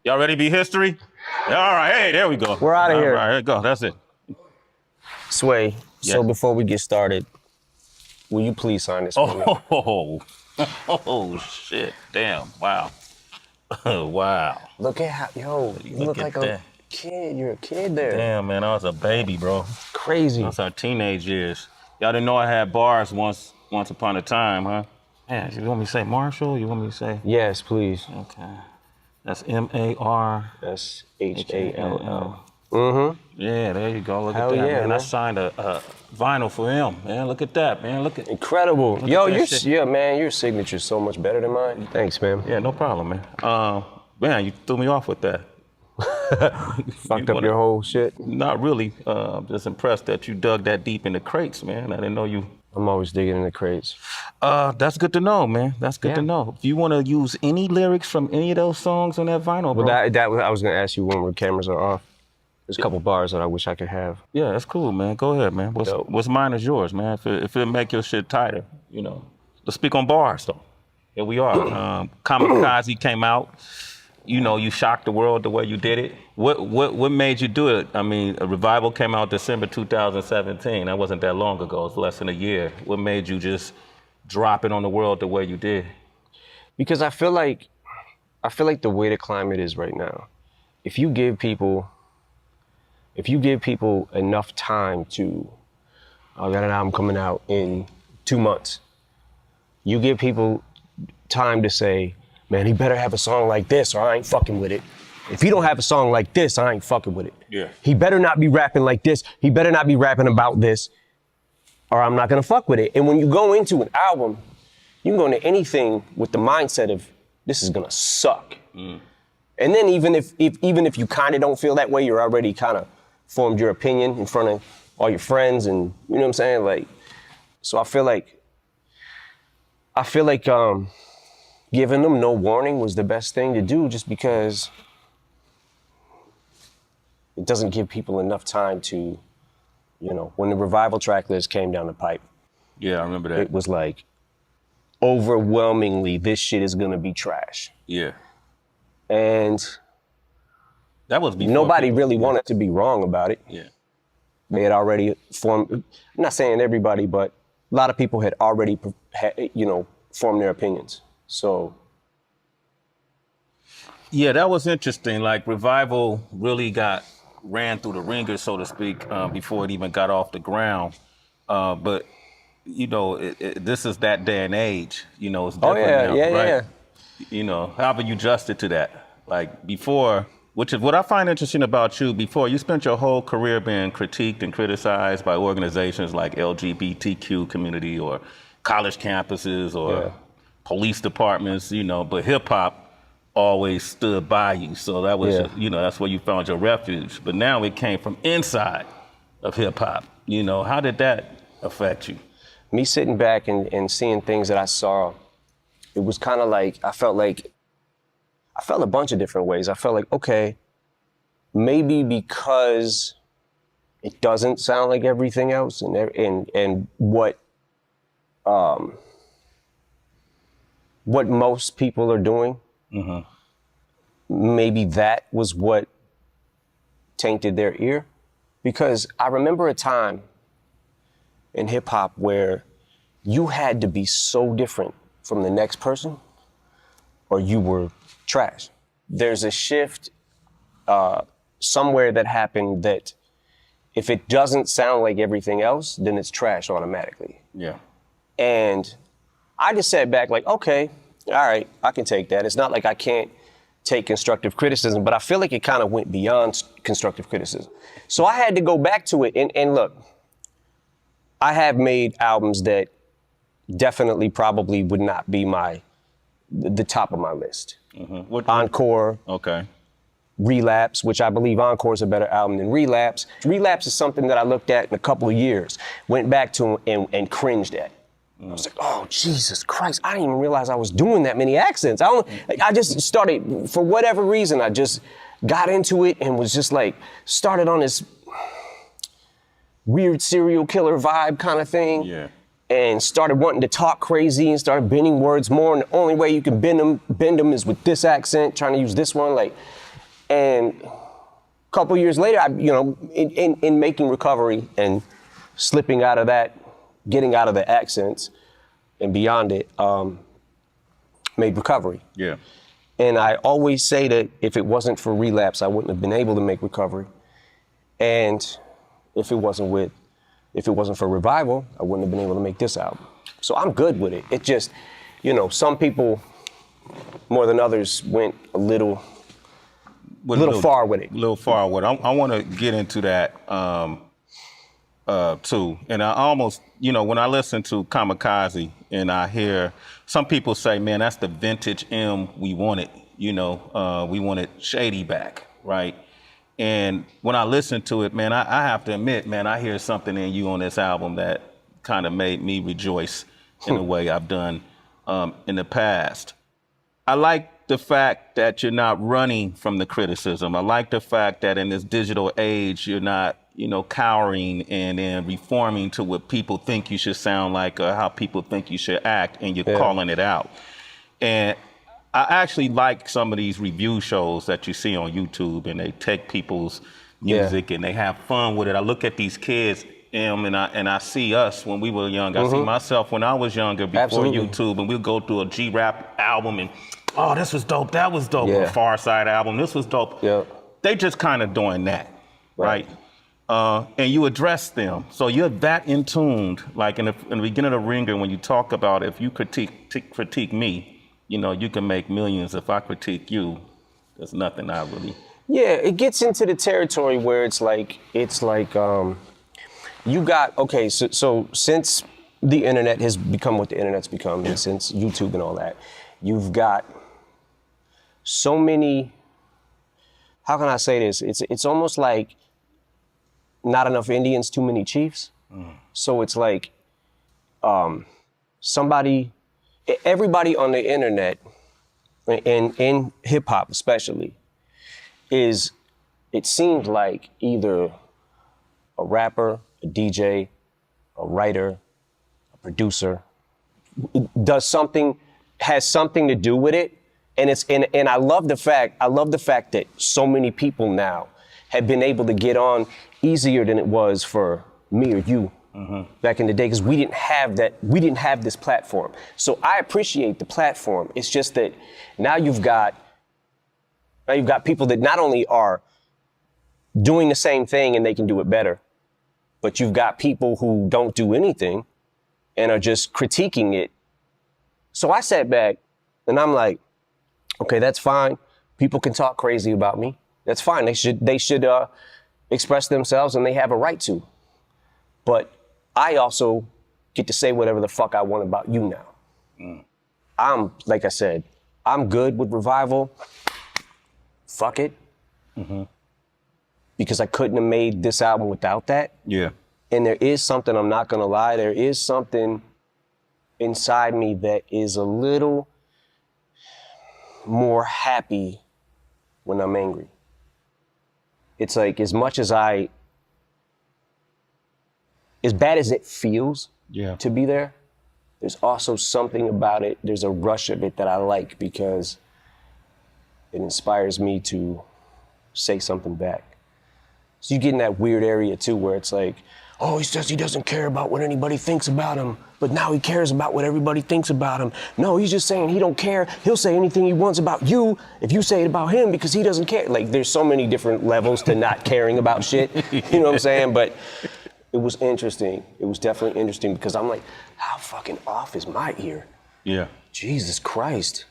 Y'all ready to be history? All right, hey, there we go. We're out of here. All right, there you go. That's it. Sway, Yes. so before we get started, will you please sign this for me? Oh, shit. Damn. Wow. Wow. Look at how, yo, you look at like that. a kid. You're a kid there. Damn, man, I was a baby, bro. Crazy. That's our teenage years. Y'all didn't know I had bars once upon a time, huh? Man, you want me to say Marshall? You want me to say? Yes, please. Okay. That's M-A-R. That's H-A-L-L. Yeah, there you go. Look Hell at that, yeah, man. I man. signed a vinyl for him, man. Look at that, man. Look at. Incredible. Look Yo, at that shit. your signature's so much better than mine. Thanks, man. Yeah, no problem, man. Man, you threw me off with that. Fucked up your whole shit. Not really. I'm just impressed that you dug that deep in the crates, man. I didn't know you. I'm always digging in the crates. That's good to know, man. That's good to know. If you want to use any lyrics from any of those songs on that vinyl, bro. Well, I was gonna ask you when our cameras are off. There's a couple bars that I wish I could have. Yeah, that's cool, man. Go ahead, man. What's mine is yours, man. If it make your shit tighter, you know. Let's speak on bars, though. Here we are. Kamikaze came out. You know, you shocked the world the way you did it. What made you do it? I mean, a Revival came out December 2017. That wasn't that long ago. It's less than a year. What made you just drop it on the world the way you did? Because I feel like the way the climate is right now, if you give people enough time to, I got an album coming out in 2 months. You give people time to say, man, he better have a song like this or I ain't fucking with it. If he don't have a song like this, I ain't fucking with it. Yeah. He better not be rapping like this. He better not be rapping about this or I'm not gonna fuck with it. And when you go into an album, you can go into anything with the mindset of this is gonna suck. And then even if you kind of don't feel that way, you're already kind of formed your opinion in front of all your friends and you know what I'm saying? Like, so I feel like giving them no warning was the best thing to do just because it doesn't give people enough time to, you know, when the Revival track list came down the pipe. Yeah, I remember that. It was like, overwhelmingly, this shit is gonna be trash. Yeah. And that was before nobody really wanted to be wrong about it. Yeah. They had already formed, I'm not saying everybody, but a lot of people had already, formed their opinions. So. Yeah, that was interesting. Like Revival really ran through the ringer, so to speak, before it even got off the ground. But, you know, this is that day and age. You know, it's different now, right? Yeah. You know, how have you adjusted to that? Like before, which is what I find interesting about you, before you spent your whole career being critiqued and criticized by organizations like LGBTQ community or college campuses or police departments, you know, but hip hop always stood by you. So that was, that's where you found your refuge. But now it came from inside of hip hop. You know, how did that affect you? Me sitting back and seeing things that I saw, it was kind of like, I felt a bunch of different ways. I felt like, okay, maybe because it doesn't sound like everything else and what most people are doing, maybe that was what tainted their ear. Because I remember a time in hip hop where you had to be so different from the next person or you were trash. There's a shift somewhere that happened that if it doesn't sound like everything else, then it's trash automatically. Yeah. And I just sat back like, okay, all right, I can take that. It's not like I can't take constructive criticism, but I feel like it kind of went beyond constructive criticism. So I had to go back to it and look, I have made albums that definitely probably would not be the top of my list. Encore. Okay. Relapse, which I believe Encore is a better album than Relapse. Relapse is something that I looked at in a couple of years, went back to and cringed at. I was like, oh, Jesus Christ, I didn't even realize I was doing that many accents. I just started, for whatever reason, I just got into it and was just like, started on this weird serial killer vibe kind of thing. Yeah. And started wanting to talk crazy and started bending words more. And the only way you can bend them is with this accent, trying to use this one. Like, And a couple years later, in making recovery and slipping out of that, getting out of the accents and beyond it, made recovery. Yeah. And I always say that if it wasn't for relapse, I wouldn't have been able to make recovery. And if it wasn't for revival, I wouldn't have been able to make this album. So I'm good with it. It just, some people more than others went a little far with it. A little far with it. I want to get into that too. And I almost, when I listen to Kamikaze and I hear some people say, man, that's the vintage M we wanted. We wanted Shady back, right? And when I listen to it, man, I have to admit, man, I hear something in you on this album that kind of made me rejoice in a way I've done in the past. I like the fact that you're not running from the criticism. I like the fact that in this digital age, you're not, cowering and then reforming to what people think you should sound like or how people think you should act, and you're calling it out. And I actually like some of these review shows that you see on YouTube, and they take people's music and they have fun with it. I look at these kids, and I see us when we were young. I see myself when I was younger before YouTube, and we'll go through a G-Rap album and, oh, this was dope, that was dope. A Far Side album, this was dope. Yeah. They just kind of doing that, right? And you address them. So you're that in tuned, like in the beginning of Ringer, when you talk about if you critique me, you can make millions. If I critique you, there's nothing I really. Yeah, it gets into the territory where it's like you got, okay, so since the internet has become what the internet's become, and since YouTube and all that, you've got so many, how can I say this? It's almost like not enough Indians, too many chiefs. So it's like everybody on the internet, and in hip hop especially, it seems like either a rapper, a DJ, a writer, a producer, has something to do with it. And I love the fact that so many people now have been able to get on easier than it was for me or you back in the day, because we didn't have this platform. So I appreciate the platform. It's just that now you've got people that not only are doing the same thing and they can do it better, but you've got people who don't do anything and are just critiquing it. So I sat back and I'm like, okay, that's fine. People can talk crazy about me. That's fine. They should express themselves, and they have a right to. But I also get to say whatever the fuck I want about you now. Like I said, I'm good with revival. Fuck it. Because I couldn't have made this album without that. Yeah. And there is something, I'm not gonna lie, there is something inside me that is a little more happy when I'm angry. It's like, as bad as it feels to be there, there's also something about it, there's a rush of it that I like, because it inspires me to say something back. So you get in that weird area too, where it's like, oh, he says he doesn't care about what anybody thinks about him, but now he cares about what everybody thinks about him. No, he's just saying he don't care. He'll say anything he wants about you if you say it about him, because he doesn't care. Like, there's so many different levels to not caring about shit. You know what I'm saying? But it was interesting. It was definitely interesting, because I'm like, how fucking off is my ear? Yeah. Jesus Christ.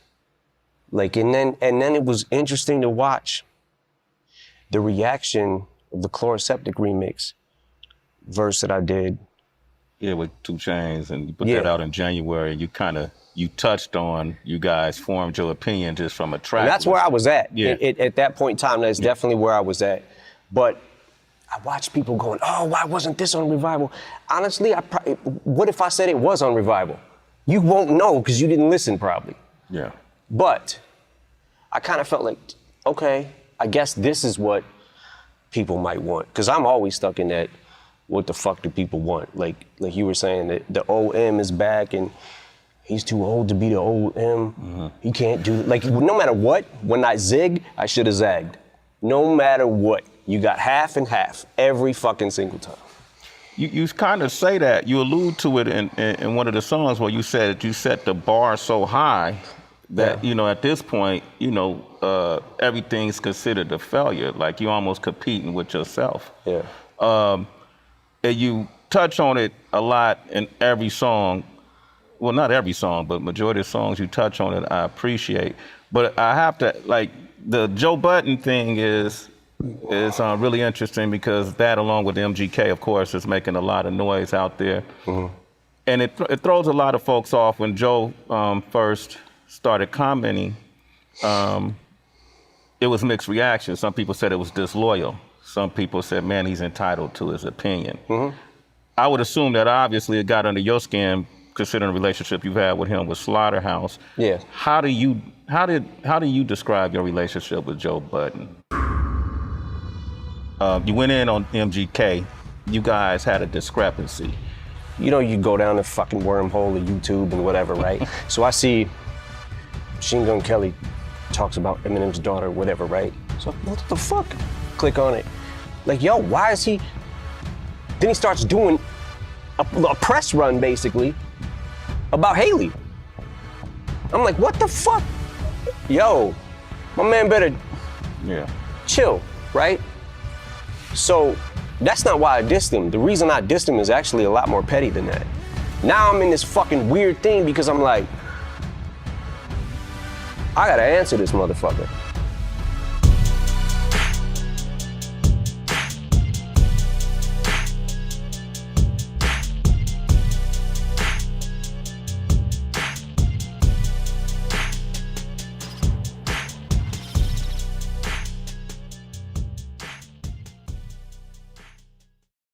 Like, and then it was interesting to watch the reaction of the Chloroseptic remix verse that I did. Yeah, with 2 Chainz, and you put that out in January, and you touched on, you guys formed your opinion just from a track. And that's where I was at. Yeah. At that point in time, that's definitely where I was at. But I watched people going, oh, why wasn't this on Revival? Honestly, what if I said it was on Revival? You won't know, because you didn't listen probably. Yeah. But I kind of felt like, okay, I guess this is what people might want. Because I'm always stuck in that, what the fuck do people want? Like you were saying, that the old M is back and he's too old to be the old M. He can't do, like, no matter what, when I zigged, I should have zagged. No matter what, you got half and half every fucking single time. You kind of say that. You allude to it in one of the songs where you said that you set the bar so high that, you know, at this point, you know, everything's considered a failure. Like you're almost competing with yourself. Yeah. And you touch on it a lot in every song. Well, not every song, but majority of songs you touch on it, I appreciate. But I have to, like, the Joe Budden thing is really interesting because that, along with MGK, of course, is making a lot of noise out there. Mm-hmm. And it throws a lot of folks off. When Joe first started commenting, it was mixed reactions. Some people said it was disloyal. Some people said, man, he's entitled to his opinion. Mm-hmm. I would assume that obviously it got under your skin, considering the relationship you've had with him with Slaughterhouse. Yeah. How do you describe your relationship with Joe Budden? You went in on MGK. You guys had a discrepancy. You know, you go down the fucking wormhole of YouTube and whatever, right? So I see Machine Gun Kelly talks about Eminem's daughter, whatever, right? So what the fuck? Click on it. Like, yo, why is he? Then he starts doing a press run, basically, about Haley. I'm like, what the fuck? Yo, my man better chill, right? So that's not why I dissed him. The reason I dissed him is actually a lot more petty than that. Now I'm in this fucking weird thing because I'm like, I gotta answer this motherfucker.